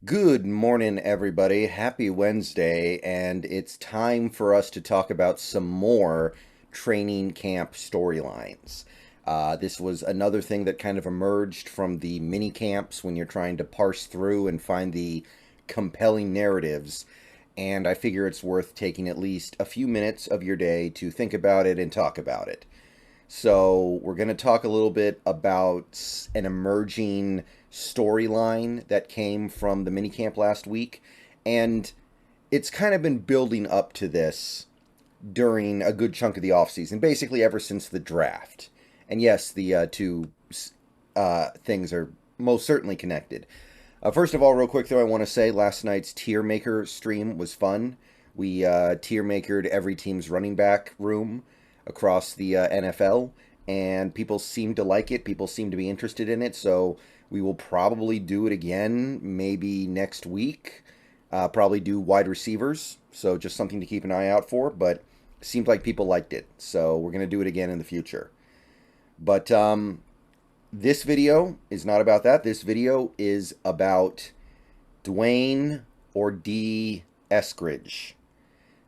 Good morning, everybody. Happy Wednesday, and it's time for us to talk about some more training camp storylines. This was another thing that kind of emerged from the mini camps when you're trying to parse through and find the compelling narratives. And I figure it's worth taking at least a few minutes of your day to think about it and talk about it. So, we're going to talk a little bit about an emerging storyline that came from the minicamp last week. And it's kind of been building up to this during a good chunk of the offseason, basically ever since the draft. And yes, the two things are most certainly connected. First of all, real quick though, I want to say last night's tier maker stream was fun. We tier makered every team's running back room across the NFL, and people seem to like it. People seem to be interested in it, so we will probably do it again maybe next week. Probably do wide receivers, so just something to keep an eye out for, but it seemed like people liked it, so we're going to do it again in the future. But this video is not about that. This video is about D'Wayne or D. Eskridge.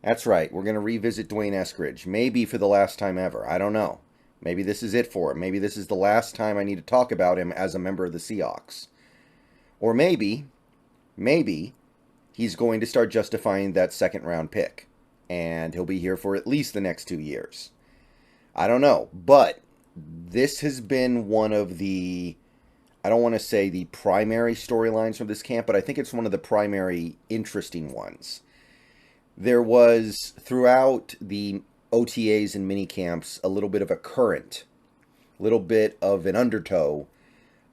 That's right. We're going to revisit D'Wayne Eskridge. Maybe for the last time ever. I don't know. Maybe this is it for him. Maybe this is the last time I need to talk about him as a member of the Seahawks. Or maybe he's going to start justifying that second round pick. And he'll be here for at least the next 2 years. I don't know. But this has been one of the, I don't want to say the primary storylines from this camp, but I think it's one of the primary interesting ones. There was, throughout the OTAs and mini camps, a little bit of a current, a little bit of an undertow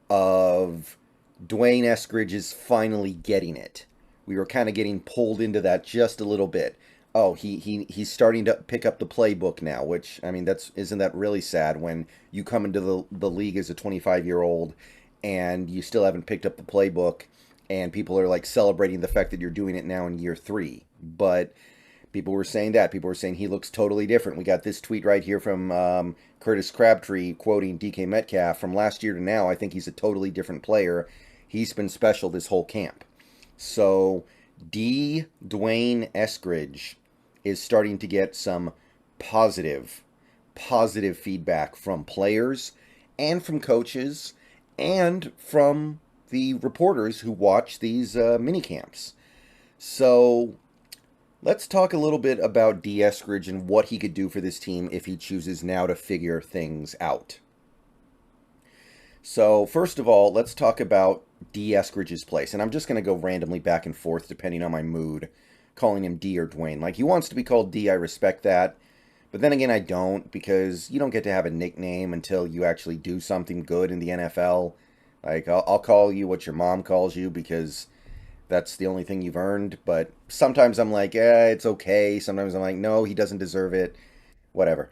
of D'Wayne Eskridge is finally getting it. We were kind of getting pulled into that just a little bit. Oh, he's starting to pick up the playbook now, which, I mean, isn't that really sad when you come into the league as a 25-year-old and you still haven't picked up the playbook and people are like celebrating the fact that you're doing it now in year 3. But people were saying that. People were saying he looks totally different. We got this tweet right here from Curtis Crabtree quoting DK Metcalf. From last year to now, I think he's a totally different player. He's been special this whole camp. So D'Wayne Eskridge is starting to get some positive feedback from players and from coaches and from the reporters who watch these mini camps. So let's talk a little bit about D. Eskridge and what he could do for this team if he chooses now to figure things out. So first of all, let's talk about D. Eskridge's place. And I'm just going to go randomly back and forth depending on my mood, calling him D or D'Wayne. Like, he wants to be called D, I respect that. But then again, I don't, because you don't get to have a nickname until you actually do something good in the NFL. Like, I'll call you what your mom calls you because that's the only thing you've earned. But sometimes I'm like, it's okay. Sometimes I'm like, no, he doesn't deserve it. Whatever.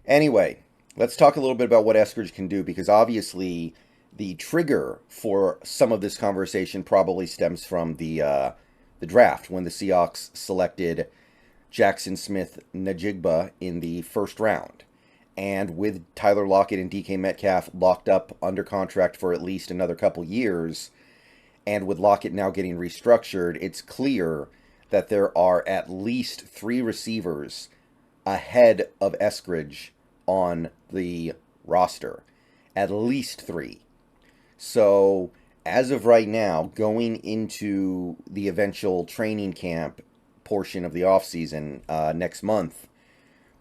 Anyway, let's talk a little bit about what Eskridge can do, because obviously the trigger for some of this conversation probably stems from the draft when the Seahawks selected Jackson Smith-Njigba in the first round. And with Tyler Lockett and DK Metcalf locked up under contract for at least another couple years, and with Lockett now getting restructured, it's clear that there are at least 3 receivers ahead of Eskridge on the roster. At least 3. So, as of right now, going into the eventual training camp portion of the offseason next month,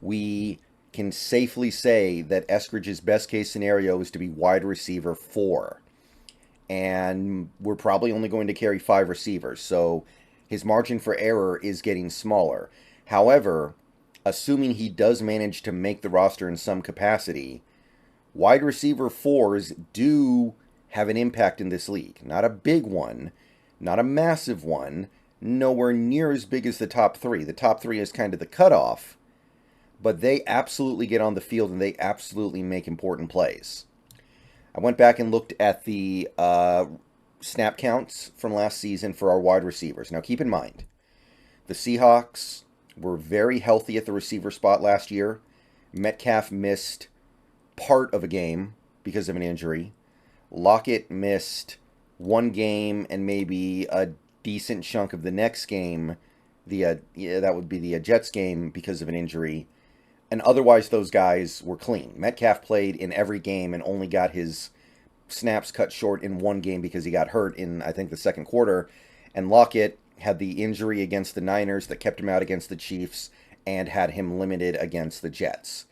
we can safely say that Eskridge's best case scenario is to be wide receiver 4. And we're probably only going to carry 5 receivers, so his margin for error is getting smaller. However, assuming he does manage to make the roster in some capacity, wide receiver 4s do have an impact in this league. Not a big one, not a massive one, nowhere near as big as the top 3. The top 3 is kind of the cutoff, but they absolutely get on the field and they absolutely make important plays. I went back and looked at the snap counts from last season for our wide receivers. Now keep in mind, the Seahawks were very healthy at the receiver spot last year. Metcalf missed part of a game because of an injury. Lockett missed 1 game and maybe a decent chunk of the next game, that would be the Jets game because of an injury. And otherwise, those guys were clean. Metcalf played in every game and only got his snaps cut short in one game because he got hurt in, I think, the second quarter. And Lockett had the injury against the Niners that kept him out against the Chiefs and had him limited against the Jets.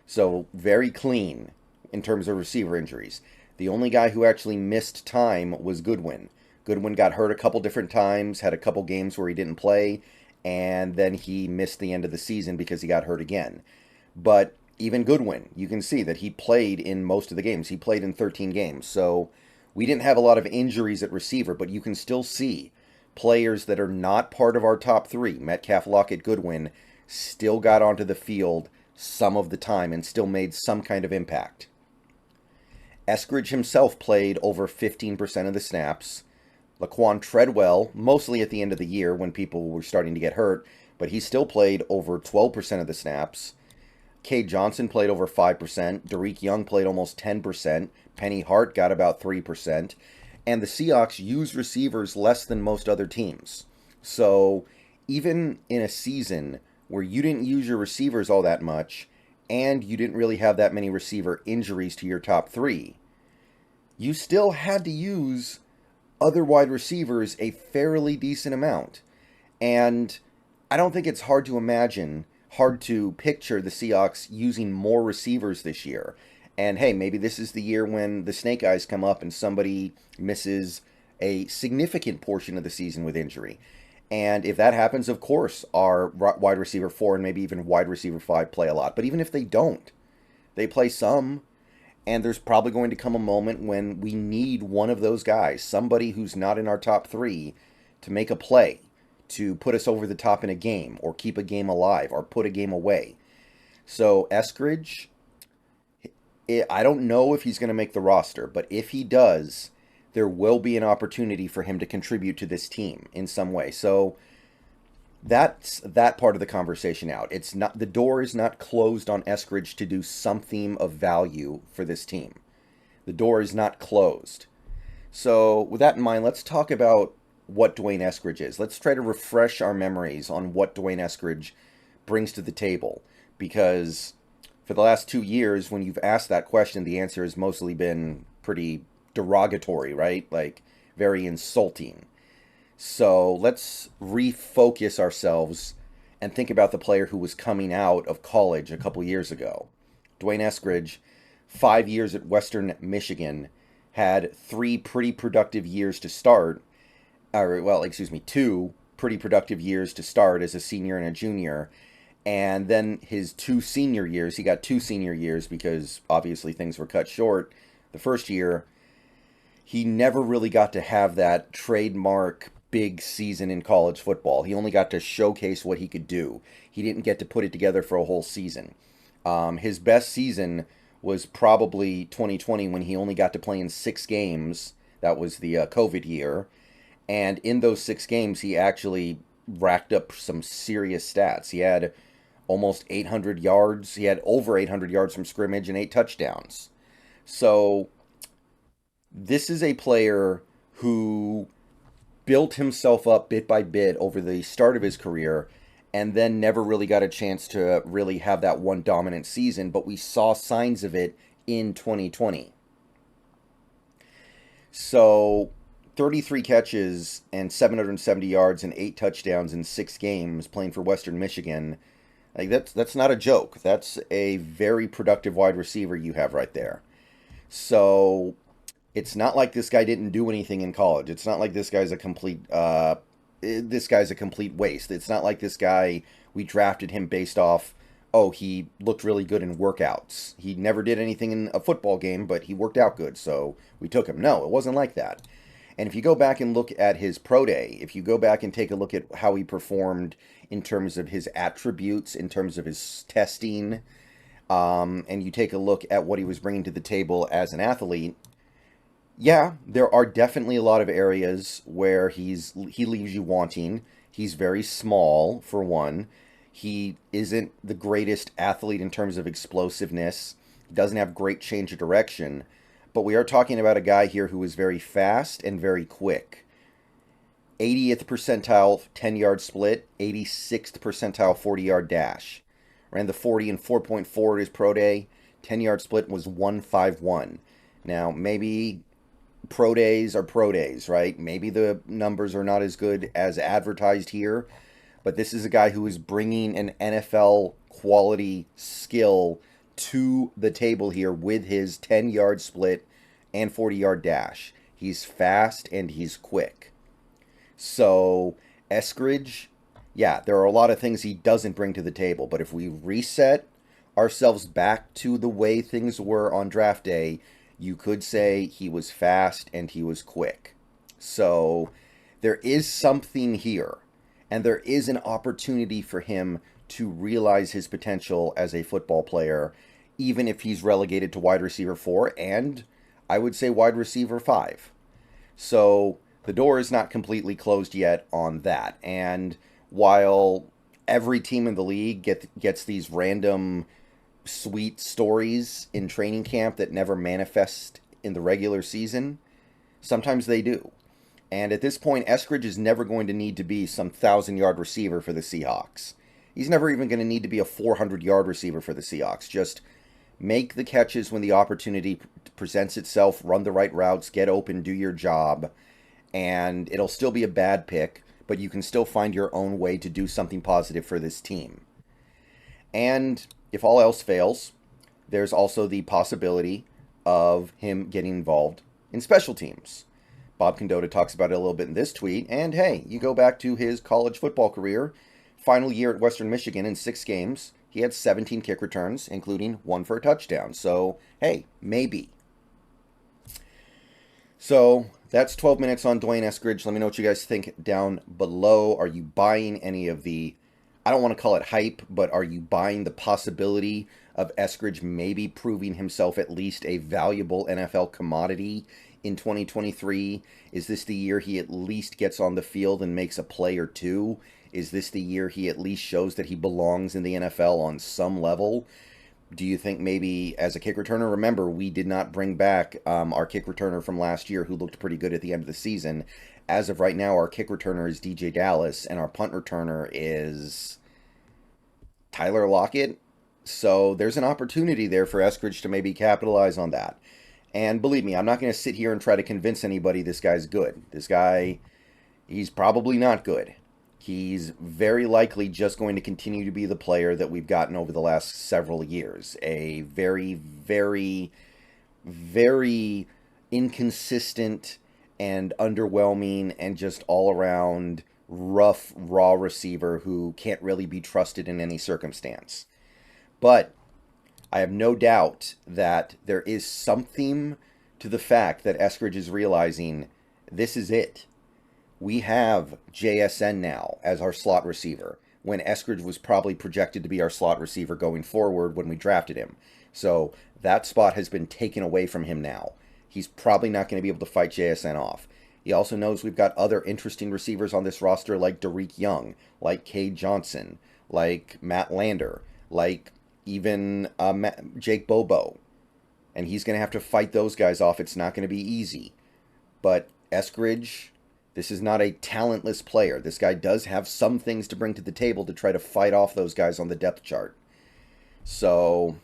So very clean in terms of receiver injuries. The only guy who actually missed time was Goodwin. Goodwin got hurt a couple different times, had a couple games where he didn't play, and then he missed the end of the season because he got hurt again. But even Goodwin, you can see that he played in most of the games. He played in 13 games. So we didn't have a lot of injuries at receiver, but you can still see players that are not part of our top three, Metcalf, Lockett, Goodwin, still got onto the field some of the time and still made some kind of impact. Eskridge himself played over 15% of the snaps. Laquan Treadwell, mostly at the end of the year when people were starting to get hurt, but he still played over 12% of the snaps. Cade Johnson played over 5%. Derek Young played almost 10%. Penny Hart got about 3%. And the Seahawks use receivers less than most other teams. So even in a season where you didn't use your receivers all that much, and you didn't really have that many receiver injuries to your top three, you still had to use other wide receivers a fairly decent amount. And I don't think it's hard to picture the Seahawks using more receivers this year. And hey, maybe this is the year when the snake eyes come up and somebody misses a significant portion of the season with injury. And if that happens, of course, our wide receiver 4 and maybe even wide receiver 5 play a lot. But even if they don't, they play some. And there's probably going to come a moment when we need one of those guys, somebody who's not in our top 3, to make a play, to put us over the top in a game, or keep a game alive, or put a game away. So Eskridge, I don't know if he's going to make the roster, but if he does, there will be an opportunity for him to contribute to this team in some way. So that's that part of the conversation out. It's not, the door is not closed on Eskridge to do something of value for this team. The door is not closed. So with that in mind, let's talk about what D'Wayne Eskridge is. Let's try to refresh our memories on what D'Wayne Eskridge brings to the table, because for the last 2 years, when you've asked that question, the answer has mostly been pretty derogatory, right? Like, very insulting. So let's refocus ourselves and think about the player who was coming out of college a couple years ago. D'Wayne Eskridge, 5 years at Western Michigan, had 3 pretty productive years to start, two pretty productive years to start as a senior and a junior. And then his 2 senior years, he got 2 senior years because obviously things were cut short. The first year, he never really got to have that trademark big season in college football. He only got to showcase what he could do. He didn't get to put it together for a whole season. His best season was probably 2020 when he only got to play in 6 games. That was the COVID year. And in those 6 games, he actually racked up some serious stats. He had almost 800 yards. He had over 800 yards from scrimmage and 8 touchdowns. So this is a player who built himself up bit by bit over the start of his career and then never really got a chance to really have that one dominant season, but we saw signs of it in 2020. So 33 catches and 770 yards and 8 touchdowns in 6 games playing for Western Michigan. Like, that's not a joke. That's a very productive wide receiver you have right there. So it's not like this guy didn't do anything in college. It's not like this guy's a complete waste. It's not like this guy, we drafted him based off, oh, he looked really good in workouts. He never did anything in a football game, but he worked out good, so we took him. No, it wasn't like that. And if you go back and look at his pro day, if you go back and take a look at how he performed in terms of his attributes, in terms of his testing, and you take a look at what he was bringing to the table as an athlete, yeah, there are definitely a lot of areas where he leaves you wanting. He's very small, for one. He isn't the greatest athlete in terms of explosiveness. He doesn't have great change of direction. But we are talking about a guy here who is very fast and very quick. 80th percentile 10-yard split, 86th percentile 40-yard dash. Ran the 40 and 4.4 at his pro day. 10-yard split was 151. Now, maybe pro days are pro days, right? Maybe the numbers are not as good as advertised here, but this is a guy who is bringing an NFL quality skill to the table here with his 10-yard split and 40-yard dash. He's fast and he's quick. So, Eskridge, yeah, there are a lot of things he doesn't bring to the table, but if we reset ourselves back to the way things were on draft day, you could say he was fast and he was quick. So, there is something here, and there is an opportunity for him to realize his potential as a football player, even if he's relegated to wide receiver 4 and I would say wide receiver 5. So the door is not completely closed yet on that. And while every team in the league gets these random sweet stories in training camp that never manifest in the regular season, sometimes they do. And at this point, Eskridge is never going to need to be some 1,000-yard receiver for the Seahawks. He's never even going to need to be a 400-yard receiver for the Seahawks. Just make the catches when the opportunity presents itself, run the right routes, get open, do your job, and it'll still be a bad pick, but you can still find your own way to do something positive for this team. And if all else fails, there's also the possibility of him getting involved in special teams. Bob Condotta talks about it a little bit in this tweet, and hey, you go back to his college football career, final year at Western Michigan in 6 games, he had 17 kick returns, including 1 for a touchdown. So, hey, maybe. So, that's 12 minutes on D'Wayne Eskridge. Let me know what you guys think down below. Are you buying any of the, I don't want to call it hype, but are you buying the possibility of Eskridge maybe proving himself at least a valuable NFL commodity in 2023? Is this the year he at least gets on the field and makes a play or two? Is this the year he at least shows that he belongs in the NFL on some level? Do you think maybe as a kick returner, remember, we did not bring back our kick returner from last year who looked pretty good at the end of the season. As of right now, our kick returner is DJ Dallas, and our punt returner is Tyler Lockett. So there's an opportunity there for Eskridge to maybe capitalize on that. And believe me, I'm not going to sit here and try to convince anybody this guy's good. This guy, he's probably not good. He's very likely just going to continue to be the player that we've gotten over the last several years. A very, very, very inconsistent and underwhelming and just all-around rough, raw receiver who can't really be trusted in any circumstance. But I have no doubt that there is something to the fact that Eskridge is realizing this is it. We have JSN now as our slot receiver, when Eskridge was probably projected to be our slot receiver going forward when we drafted him. So that spot has been taken away from him now. He's probably not going to be able to fight JSN off. He also knows we've got other interesting receivers on this roster like Derek Young, like Cade Johnson, like Matt Lander, like even Jake Bobo. And he's going to have to fight those guys off. It's not going to be easy. But Eskridge, this is not a talentless player. This guy does have some things to bring to the table to try to fight off those guys on the depth chart. So,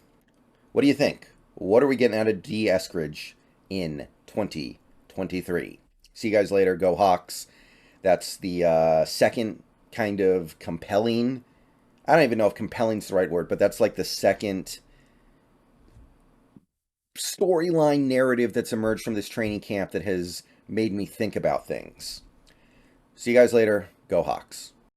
what do you think? What are we getting out of D. Eskridge in 2023? See you guys later. Go Hawks. That's the second kind of compelling. I don't even know if compelling's the right word, but that's like the second storyline narrative that's emerged from this training camp that has made me think about things. See you guys later. Go Hawks.